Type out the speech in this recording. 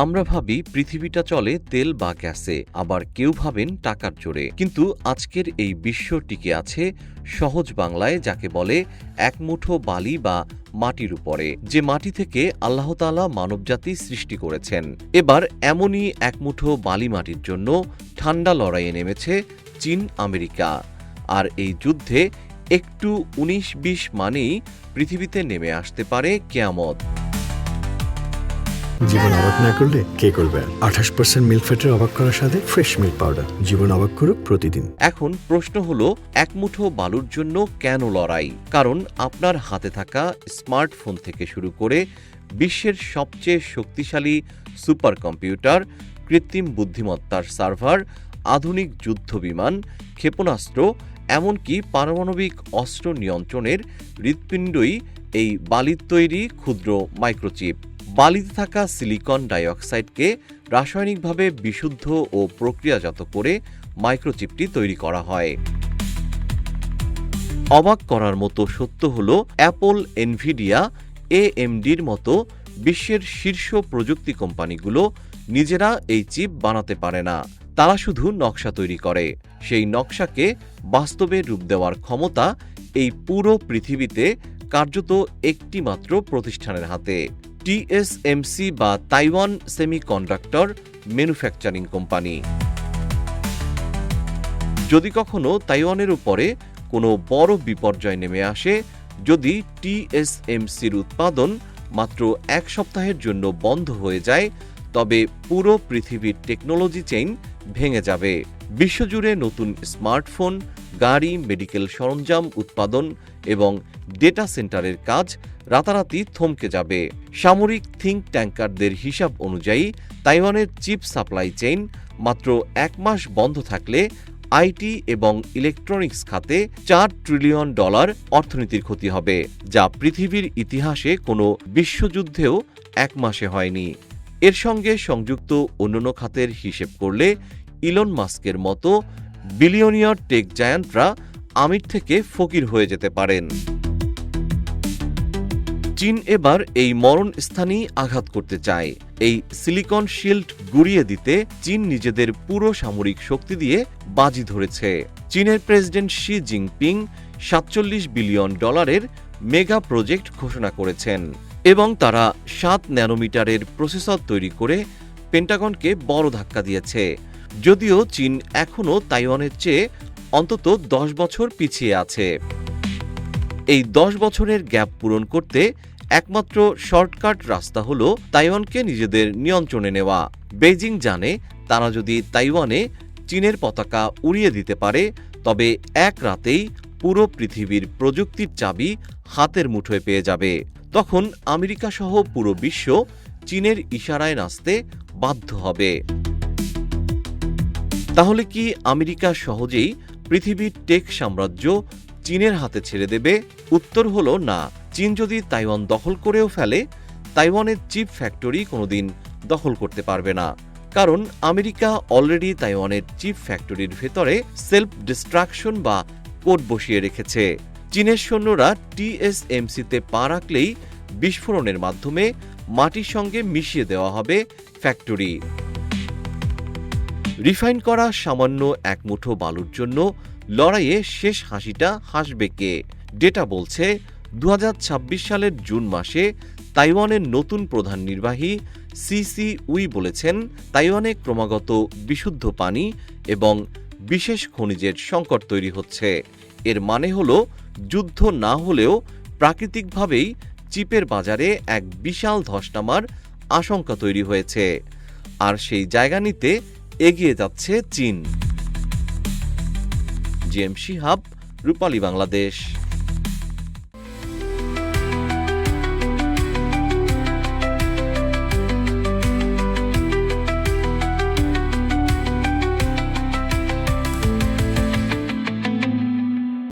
আমরা ভাবি পৃথিবীটা চলে তেল বা গ্যাসে, আবার কেউ ভাবেন টাকার জোরে। কিন্তু আজকের এই বিশ্ব টিকে আছে সহজ বাংলায়, যাকে বলে এক মুঠো বালি বা মাটির উপরে, যে মাটি থেকে আল্লাহ তাআলা মানবজাতি সৃষ্টি করেছেন। এবার এমনই এক মুঠো বালি মাটির জন্য ঠান্ডা লড়াইয়ে নেমেছে চীন আমেরিকা। আর এই যুদ্ধে একটু ১৯-২০ মানেই পৃথিবীতে নেমে আসতে পারে কিয়ামত। জীবন অবাক না করলে কে করবে? ২৮% মিল্ক ফ্যাটের অবাক করার সাথে ফ্রেশ মিল্ক পাউডার। জীবন অবাক করুক প্রতিদিন। এখন প্রশ্ন হলো, এক মুঠো বালুর জন্য কেন লড়াই? কারণ আপনার হাতে থাকা স্মার্টফোন থেকে শুরু করে বিশ্বের সবচেয়ে শক্তিশালী সুপার কম্পিউটার, কৃত্রিম বুদ্ধিমত্তার সার্ভার, আধুনিক যুদ্ধ বিমান, ক্ষেপণাস্ত্র, এমনকি পারমাণবিক অস্ত্র নিয়ন্ত্রণের হৃৎপিণ্ডই এই বালির তৈরি ক্ষুদ্র মাইক্রোচিপ। বালিতে থাকা সিলিকন ডাইঅক্সাইডকে রাসায়নিকভাবে বিশুদ্ধ ও প্রক্রিয়াজাত করে মাইক্রোচিপটি তৈরি করা হয়। অবাক করার মতো সত্য হল, অ্যাপল, এনভিডিয়া, এএমডির মতো বিশ্বের শীর্ষ প্রযুক্তি কোম্পানিগুলো নিজেরা এই চিপ বানাতে পারে না। তারা শুধু নকশা তৈরি করে। সেই নকশাকে বাস্তবে রূপ দেওয়ার ক্ষমতা এই পুরো পৃথিবীতে কার্যত একটি মাত্র প্রতিষ্ঠানের হাতে, টিএসএমসি বা তাইওয়ান সেমিকন্ডাক্টর ম্যানুফ্যাকচারিং কোম্পানি। যদি কখনো তাইওয়ানের উপরে কোনো বড় বিপর্যয় নেমে আসে, যদি টিএসএমসির উৎপাদন মাত্র এক সপ্তাহের জন্য বন্ধ হয়ে যায়, তবে পুরো পৃথিবীর টেকনোলজি চেইন ভেঙে যাবে। বিশ্বজুড়ে নতুন স্মার্টফোন, গাড়ি, মেডিকেল সরঞ্জাম উৎপাদন এবং ডেটা সেন্টারের কাজ রাতারাতি থমকে যাবে। সামরিক থিঙ্ক ট্যাঙ্কারদের হিসাব অনুযায়ী তাইওয়ানের চিপ সাপ্লাই চেইন মাত্র ১ মাস বন্ধ থাকলে আইটি এবং ইলেকট্রনিক্স খাতে $৪ ট্রিলিয়ন অর্থনীতির ক্ষতি হবে, যা পৃথিবীর ইতিহাসে কোনো বিশ্বযুদ্ধেও ১ মাসে হয়নি। এর সঙ্গে সংযুক্ত অন্যান্য খাতের হিসেব করলে ইলন মাস্কের মতো বিলিয়নিয়ার টেক জায়ান্টরা আমির থেকে ফকির হয়ে যেতে পারেন। চীন এবার এই মরণস্থানেই আঘাত করতে চায়। এই সিলিকন শিল্ড গুড়িয়ে দিতে চীন নিজেদের পুরো সামরিক শক্তি দিয়ে বাজি ধরেছে। চীনের president Xi Jinping $৪৭ billion mega project ঘোষণা করেছেন এবং তারা ৭ ন্যানোমিটারের প্রসেসর তৈরি করে পেন্টাগনকে বড় ধাক্কা দিয়েছে। যদিও চীন এখনও তাইওয়ানের চেয়ে অন্তত ১০ বছর পিছিয়ে আছে। এই ১০ বছরের গ্যাপ পূরণ করতে একমাত্র শর্টকাট রাস্তা হল তাইওয়ানকে নিজেদের নিয়ন্ত্রণে নেওয়া। বেইজিং জানে, তারা যদি তাইওয়ানে চীনের পতাকা উড়িয়ে দিতে পারে, তবে এক রাতেই পুরো পৃথিবীর প্রযুক্তির চাবি হাতের মুঠোয় পেয়ে যাবে। তখন আমেরিকা সহ পুরো বিশ্ব চীনের ইশারায় নাচতে বাধ্য হবে। তাহলে কি আমেরিকা সহজেই পৃথিবীর টেক সাম্রাজ্য চীনের হাতে ছেড়ে দেবে? উত্তর হল না। চীন যদি তাইওয়ান দখল করেও ফেলে, তাইওয়ানের চিপ ফ্যাক্টরি কোনোদিন দখল করতে পারবে না। কারণ আমেরিকা অলরেডি তাইওয়ানের চিপ ফ্যাক্টরির ভেতরে সেলফ ডিস্ট্রাকশন বা কোড বসিয়ে রেখেছে। চীনের সৈন্যরা টিএসএমসিতে পা রাখলেই বিস্ফোরণের মাধ্যমে মাটির সঙ্গে মিশিয়ে দেওয়া হবে ফ্যাক্টরি। রিফাইন করা সামান্য এক মুঠো বালুর জন্য লড়াইয়ে শেষ হাসিটা হাসবে কে? ডেটা বলছে ২০২৬ সালের জুন মাসে তাইওয়ানের নতুন প্রধান নির্বাহী সিসি উই বলেছেন, তাইওয়ানে ক্রমাগত বিশুদ্ধ পানি এবং বিশেষ খনিজের সংকট তৈরি হচ্ছে। এর মানে হল, যুদ্ধ না হলেও প্রাকৃতিকভাবেই চিপের বাজারে এক বিশাল ধস নামার আশঙ্কা তৈরি হয়েছে। আর সেই জায়গা নিতে এগিয়ে যাচ্ছে চীন। জিএম শিহাব, রূপালী বাংলাদেশ।